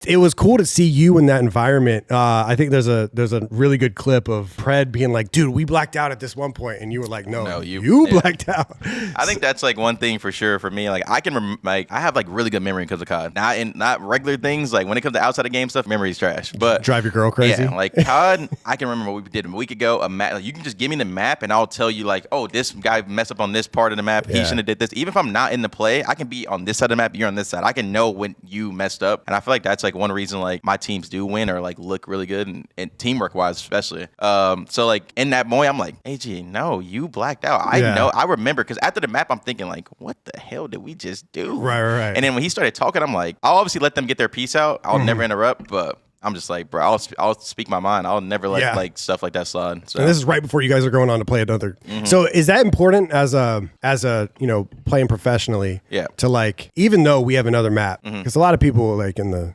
it was cool to see you in that environment. I think there's a really good clip of Pred being like, dude, we blacked out at this one point, and you were like, no, you blacked out. I think that's like one thing for sure for me. Like I can I have like really good memory because of COD. Not regular things. Like when it comes to outside of game stuff, memory's trash. But drive your girl crazy. Yeah, like COD, I can remember what we did a week ago. Like, you can just give me the map and I'll tell you like, oh, this guy messed up on this part of the map. He shouldn't have did this. Even if I'm not in the play, I can be on this side of the map. You're on this side. I can know when you messed up. And I feel like that's like one reason like my teams do win or like look really good and teamwork wise especially. So like in that moment, I'm like, AG, no, you blacked out. I know. I remember because after the map, I'm thinking like, what the hell did we just do? Right. And then when he started talking, I'm like, I'll obviously let them get their piece out. I'll never interrupt, but I'm just like, bro, I'll speak my mind. I'll never let like stuff like that slide. So. And this is right before you guys are going on to play another. So is that important as a playing professionally? Yeah. To like, even though we have another map, because a lot of people like in the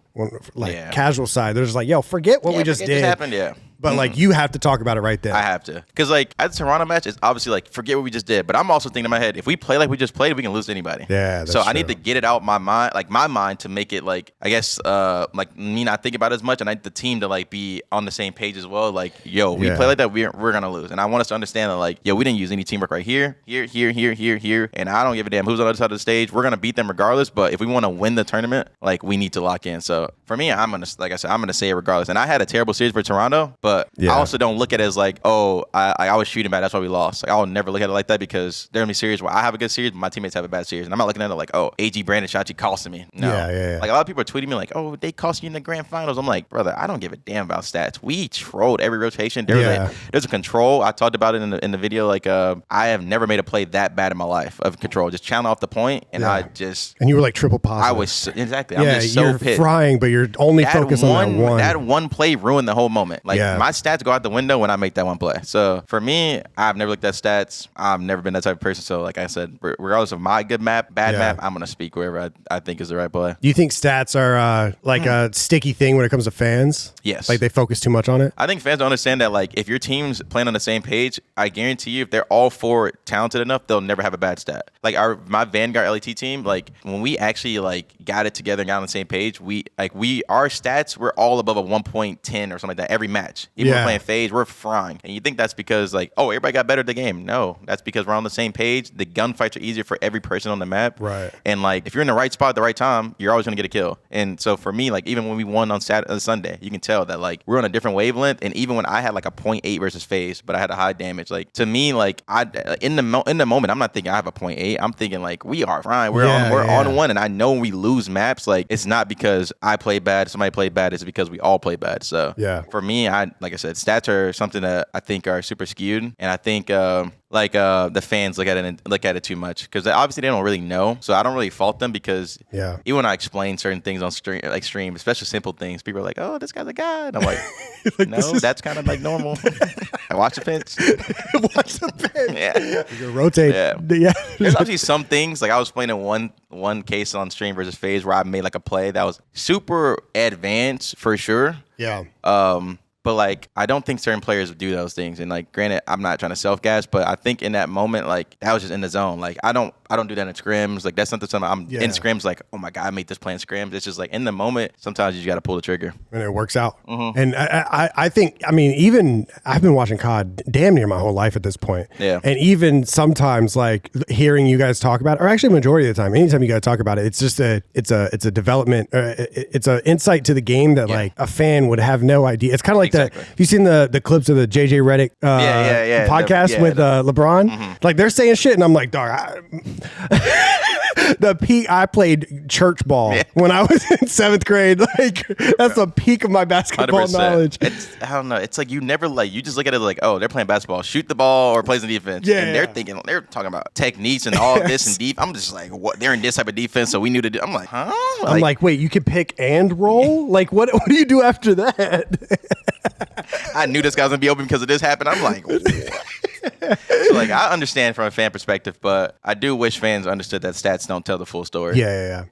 casual side, they're just like, yo, forget what we just did. Just happened, But like you have to talk about it right there. I have to, because like at the Toronto match, it's obviously like forget what we just did. But I'm also thinking in my head, if we play like we just played, we can lose to anybody. Yeah. That's so true. I need to get it out my mind to make it like I guess like me not think about it as much, and I need the team to like be on the same page as well. Like yo, we play like that, we're gonna lose, and I want us to understand that like yo, we didn't use any teamwork right here, and I don't give a damn who's on the other side of the stage. We're gonna beat them regardless. But if we want to win the tournament, like we need to lock in. So for me, I'm gonna say it regardless. And I had a terrible series for Toronto, but I also don't look at it as like, oh, I was shooting bad, that's why we lost. Like I'll never look at it like that, because there are gonna be series where I have a good series, but my teammates have a bad series, and I'm not looking at it like, oh, AG Brandon Shachi costing me. No, like a lot of people are tweeting me like, oh, they cost you in the grand finals. I'm like, brother, I don't give a damn about stats. We trolled every rotation. There's a control. I talked about it in the video. Like I have never made a play that bad in my life of control. Just channel off the point, and and you were like triple positive. I was exactly. I'm just so you're pissed. Frying, but you're only focused on that one. That one play ruined the whole moment. Like my stats go out the window when I make that one play. So for me, I've never looked at stats. I've never been that type of person. So like I said, regardless of my good map, bad map, I'm gonna speak wherever I think is the right play. Do you think stats are like a sticky thing when it comes to fans? Yes. Like they focus too much on it? I think fans don't understand that like if your team's playing on the same page, I guarantee you if they're all four talented enough, they'll never have a bad stat. Like my Vanguard LET team, like when we actually like got it together and got on the same page, our stats were all above a 1.10 or something like that every match. Even when we're playing phase, we're frying. And you think that's because like, oh, everybody got better at the game. No, that's because we're on the same page. The gunfights are easier for every person on the map. Right. And like if you're in the right spot at the right time, you're always gonna get a kill. And so for me, like even when we won on Sunday, you can tell that like we're on a different wavelength. And even when I had like a 0.8 versus phase, but I had a high damage, like to me, like in the moment, I'm not thinking I have a 0.8. I'm thinking like we are fine. We're on one. And I know when we lose maps, like it's not because I play bad, somebody played bad. It's because we all play bad. So for me, like I said, stats are something that I think are super skewed, and I think the fans look at it too much, because obviously they don't really know. So I don't really fault them, because even when I explain certain things on stream, especially simple things, people are like, oh, this guy's a guy, and I'm like, no, that's kind of like normal. I watch the pitch. Watch the pitch. Yeah. You rotate. Yeah. There's obviously some things, like I was playing in one case on stream versus phase where I made like a play that was super advanced for sure. Yeah. But like I don't think certain players would do those things. And like granted, I'm not trying to self-gas, but I think in that moment, like that was just in the zone. Like I don't do that in scrims. Like that's not something I'm in scrims like, oh my God, I made this play in scrims. It's just like in the moment, sometimes you just got to pull the trigger. And it works out. And I think, I mean, even I've been watching COD damn near my whole life at this point. Yeah. And even sometimes like hearing you guys talk about it, or actually majority of the time, anytime you guys talk about it, it's just it's a development, it's an insight to the game that like a fan would have no idea. It's kind of like have you seen the clips of the JJ Redick podcast with LeBron? Like they're saying shit and I'm like, dog, the peak, I played church ball when I was in 7th grade. Like that's the peak of my basketball 100%. knowledge. I don't know. It's like you never you just look at it like, oh, they're playing basketball, shoot the ball or plays in defense. And they're talking about techniques and all this and deep. I'm just like, what? They're in this type of defense, so we knew to do. I'm like, huh? I'm like, wait, you can pick and roll? Like what do you do after that? I knew this guy was gonna be open because of this happened. I'm like, what? So like I understand from a fan perspective, but I do wish fans understood that stats don't tell the full story. Yeah.